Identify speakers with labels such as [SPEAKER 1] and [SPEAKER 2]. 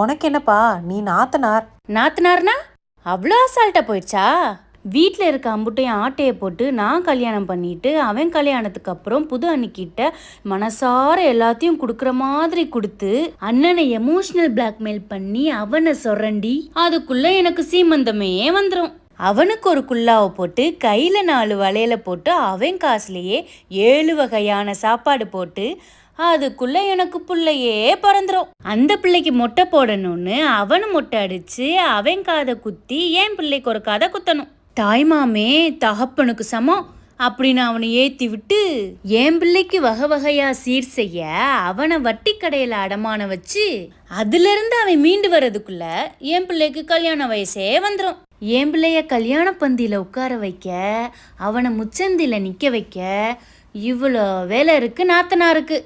[SPEAKER 1] உனக்கு என்னப்பா, நீ நாத்தனார்.
[SPEAKER 2] நாத்தனார்னா அவ்வளோ அசால்ட்டா போயிடுச்சா? வீட்டில் இருக்க அம்புட்டையும் ஆட்டையை போட்டு நான் கல்யாணம் பண்ணிட்டு அவன் கல்யாணத்துக்கு அப்புறம் புது அண்ணிக்கிட்ட மனசார எல்லாத்தையும் கொடுக்குற மாதிரி கொடுத்து அண்ணனை எமோஷனல் பிளாக்மெயில் பண்ணி அவனை சொரண்டி அதுக்குள்ள எனக்கு சீமந்தமே வந்துடும். அவனுக்கு ஒரு குல்லாவை போட்டு கையில் 4 வளையல போட்டு அவன் காசுலேயே 7 வகையான சாப்பாடு போட்டு அதுக்குள்ள எனக்கு பிள்ளையே பிறந்துரும். அந்த பிள்ளைக்கு மொட்டை போடணும்னு அவனு மொட்டை அடிச்சு அவன் காதை குத்தி என் பிள்ளைக்கு ஒரு காதை குத்தணும். தாய்மாமே தகப்பனுக்கு சமம் அப்படின்னு அவனை ஏற்றி விட்டு என் பிள்ளைக்கு வகை வகையா சீர் செய்ய அவனை வட்டி கடையில் அடமான வச்சு அதுலேருந்து அவன் மீண்டு வர்றதுக்குள்ள என் பிள்ளைக்கு கல்யாண வயசே வந்துடும். என் பிள்ளைய கல்யாண பந்தியில் உட்கார வைக்க அவனை முச்சந்தியில் நிற்க வைக்க இவ்வளோ வேலை இருக்கு நாத்தனாருக்கு.